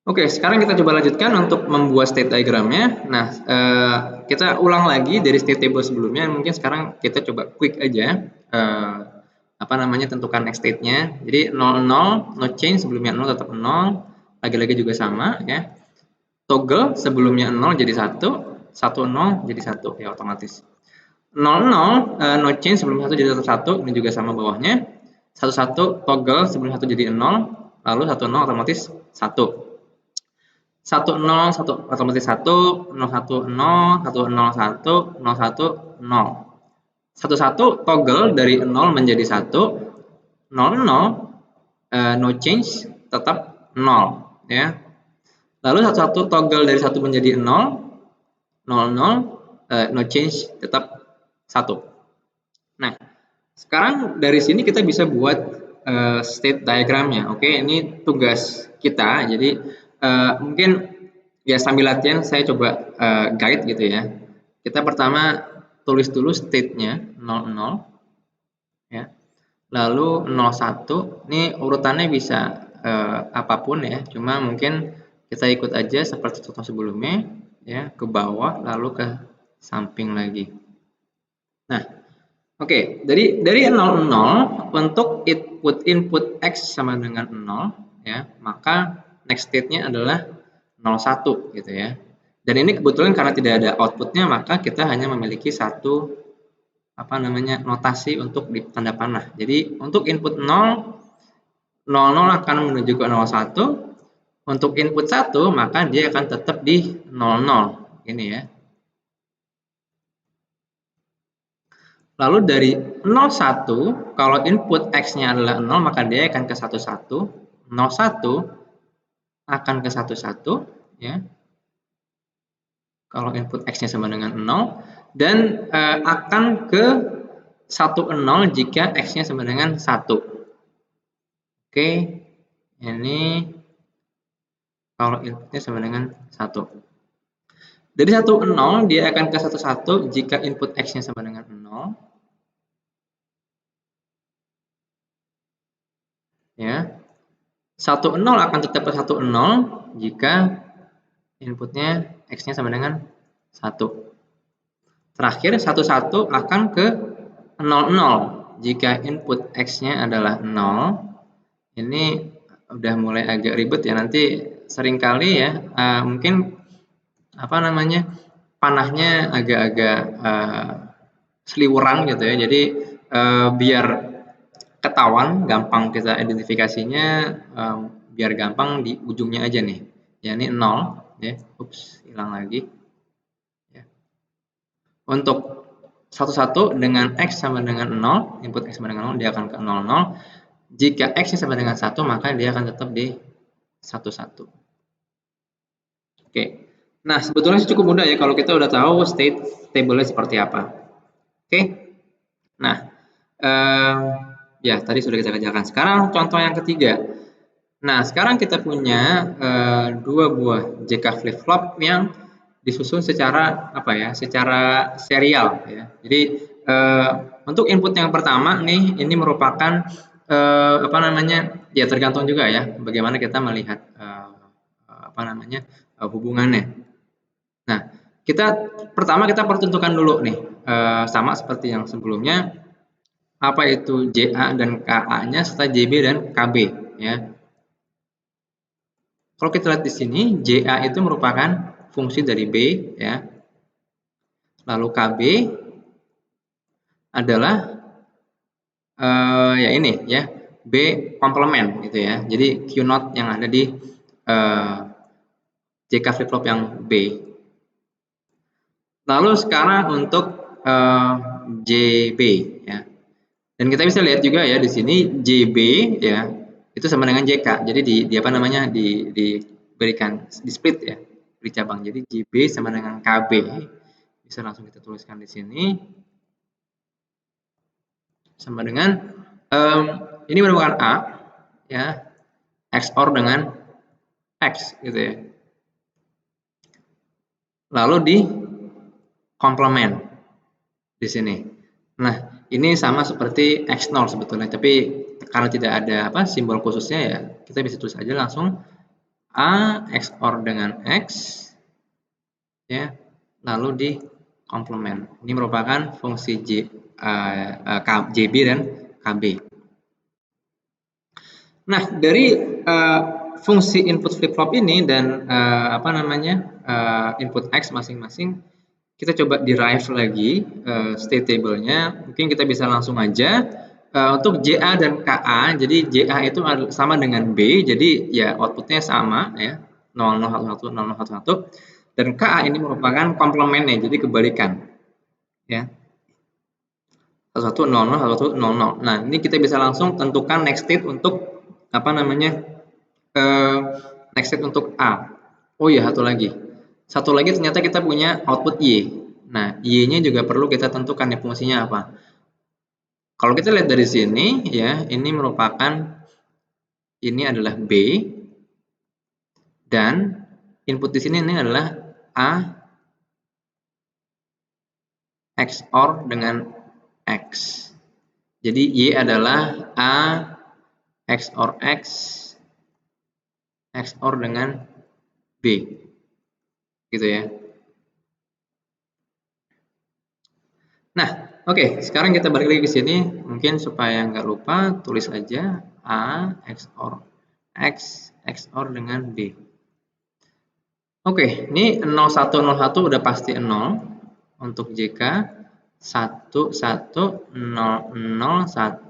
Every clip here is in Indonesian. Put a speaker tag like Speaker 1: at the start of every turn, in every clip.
Speaker 1: Oke, sekarang kita coba lanjutkan untuk membuat state diagramnya. Nah, kita ulang lagi dari state table sebelumnya. Mungkin sekarang kita coba quick aja, tentukan next state-nya. Jadi 0, 0, no change, sebelumnya 0 tetap 0, lagi-lagi juga sama ya. Toggle sebelumnya 0 jadi 1, 1, 0 jadi 1 ya otomatis. 0, 0, no change sebelum 1 jadi tetap 1, ini juga sama bawahnya. 1, 1, toggle sebelum 1 jadi 0, lalu 1, 0 otomatis 1. 1, 0, 1 otomatis 1, 0, 1, 0, 1, 0, 1, 0, 1, 0. 1, 1 toggle dari 0 menjadi 1, 0, 0, no change tetap 0 ya. Lalu 1, 1 toggle dari 1 menjadi 0, 0, 0, no change tetap 1. Nah, sekarang dari sini kita bisa buat state diagramnya. Oke, ini tugas kita. Jadi mungkin ya sambil latihan saya coba guide gitu ya. Kita pertama tulis dulu state-nya 00 ya. Lalu 01, ini urutannya bisa apapun ya, cuma mungkin kita ikut aja seperti contoh sebelumnya ya, ke bawah lalu ke samping lagi. Nah, oke, dari 00 untuk input X sama dengan 0 ya, maka next state-nya adalah 01 gitu ya. Dan ini kebetulan karena tidak ada outputnya, maka kita hanya memiliki satu notasi untuk di tanda panah. Jadi untuk input 0, 00 akan menuju ke 01. Untuk input 1, maka dia akan tetap di 00. Ini ya. Lalu dari 01, kalau input X-nya adalah 0, maka dia akan ke 11. 01 akan ke 11 ya. Kalau input X-nya sama dengan 0, dan akan ke 10 jika X-nya sama dengan 1. Oke, ini kalau inputnya sama dengan 1. Dari 10 dia akan ke 11 jika input X-nya sama dengan 0. Ya. 10 akan tetap ke 10 jika inputnya X-nya sama dengan 1. Terakhir 11 akan ke 00 jika input X-nya adalah 0. Ini udah mulai agak ribet ya, nanti seringkali ya mungkin panahnya agak-agak seliweran gitu ya. Jadi biar ketahuan, gampang kita identifikasinya, biar gampang di ujungnya aja nih. Ya ini 0 ya. Ups, hilang lagi. Ya. Untuk 11 dengan X sama dengan 0, input X sama dengan 0, dia akan ke 00. Jika X sama dengan 1, maka dia akan tetap di 11. Oke. Nah, sebetulnya sih cukup mudah ya kalau kita udah tahu state table-nya seperti apa. Oke. Nah, ya tadi sudah kita kerjakan. Sekarang contoh yang ketiga. Nah, sekarang kita punya dua buah JK flip-flop yang disusun secara secara serial ya. Jadi untuk input yang pertama nih, ini merupakan ya tergantung juga ya bagaimana kita melihat hubungannya. Nah, pertama kita pertentukan dulu nih, sama seperti yang sebelumnya, apa itu JA dan KA-nya serta JB dan KB ya. Kalau kita lihat di sini, JA itu merupakan fungsi dari B ya. Lalu KB adalah ya ini ya, B komplement gitu ya. Jadi Q0 yang ada di JK flip flop yang B. Lalu sekarang untuk JB ya. Dan kita bisa lihat juga ya di sini JB ya itu sama dengan JK. Jadi diberikan di split ya, di cabang. Jadi JB sama dengan KB. Bisa langsung kita tuliskan di sini. Sama dengan ini merupakan A ya, XOR dengan X gitu ya. Lalu di komplement di sini. Nah, ini sama seperti X0 sebetulnya, tapi karena tidak ada simbol khususnya ya, kita bisa tulis aja langsung A XOR dengan X, ya, lalu di komplement. Ini merupakan fungsi JB dan KB. Nah, dari fungsi input flip-flop ini dan input X masing-masing, kita coba derive lagi state table-nya. Mungkin kita bisa langsung aja untuk JA dan KA. Jadi JA itu sama dengan B, jadi ya outputnya sama ya, 0011 0011. Dan KA ini merupakan komplementnya, jadi kebalikan ya, 1100 1100. Nah, ini kita bisa langsung tentukan next state untuk next state untuk A. Oh ya, satu lagi ternyata kita punya output Y. Nah, Y-nya juga perlu kita tentukan ya, fungsinya apa. Kalau kita lihat dari sini ya, ini adalah B, dan input di sini ini adalah A XOR dengan X. Jadi Y adalah A XOR X XOR dengan B, gitu ya. Nah, oke, sekarang kita balik lagi ke sini. Mungkin supaya nggak lupa, tulis aja A XOR X XOR dengan B. Oke, ini 0101 udah pasti 0 untuk JK, 1 1 0 0 1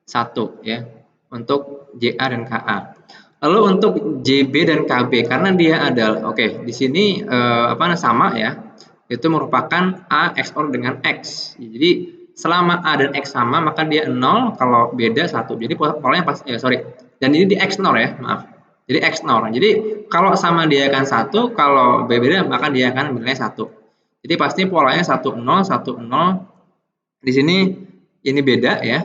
Speaker 1: 1 ya untuk JA dan KA. Lalu untuk JB dan KB, karena dia ada, di sini sama ya, itu merupakan A XOR dengan X. Jadi selama A dan X sama, maka dia 0, kalau beda 1. Jadi polanya pas, dan ini di X 0 ya, maaf. Jadi X 0. Jadi kalau sama dia akan 1, kalau beda maka dia akan nilai 1. Jadi pasti polanya 1 0 1 0. Di sini ini beda ya.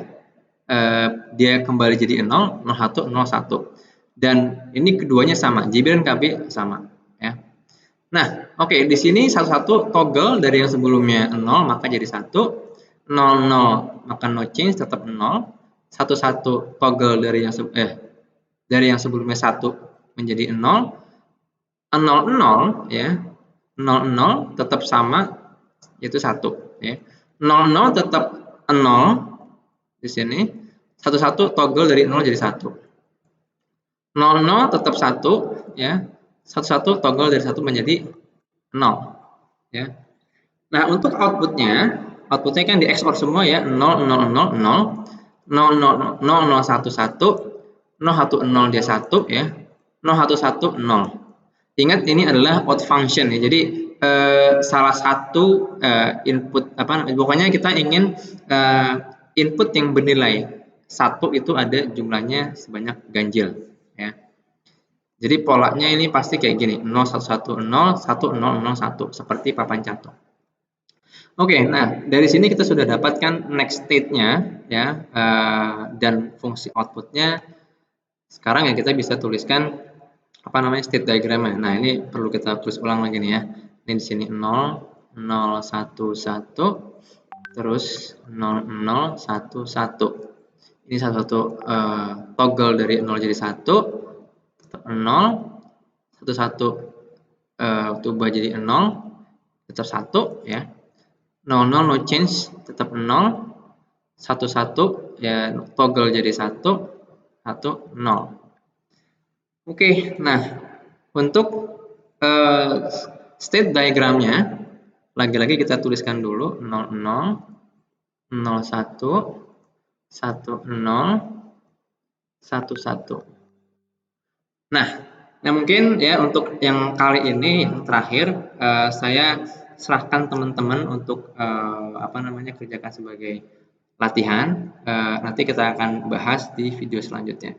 Speaker 1: Dia kembali jadi 0 0 1 0 1. Dan ini keduanya sama, JB dan KB sama ya. Nah, di sini satu-satu toggle dari yang sebelumnya 0 maka jadi 1, 0 0 maka no change tetap 0, 1 1 toggle dari yang sebelumnya 1 menjadi 0, 0 0 ya. 0 0 tetap sama, yaitu 1 ya. 0 0 tetap 0 di sini, 1 1 toggle dari 0 jadi 1. 0 0 tetap 1 ya. 1 1 toggle dari 1 menjadi 0 ya. Nah, untuk outputnya kan di XOR semua ya, 0 0 0 0 0 0 0 0 1 1 0 1 0 dia 1 ya, 0 1 1 0. Ingat ini adalah out function ya. Jadi salah satu input pokoknya kita ingin input yang bernilai 1 itu ada jumlahnya sebanyak ganjil ya. Jadi polanya ini pasti kayak gini, 0110 1001 seperti papan cantum. Nah dari sini kita sudah dapatkan next state-nya ya, dan fungsi output-nya. Sekarang ya kita bisa tuliskan state diagram-nya. Nah, ini perlu kita tulis ulang lagi nih ya. Ini di sini 0 0 1 1 terus 0 0 1 1. Ini satu toggle dari 0 jadi 1, tetap 0, 1 1 ubah jadi 0, tetap 1 ya. 0 0 no change tetap 0, 1 1 ya toggle jadi 1 1 0. Nah untuk state diagramnya lagi-lagi kita tuliskan dulu 0 0 0 1 1 0 1 1. Nah, mungkin ya untuk yang kali ini yang terakhir saya serahkan teman-teman untuk kerjakan sebagai latihan. Nanti kita akan bahas di video selanjutnya.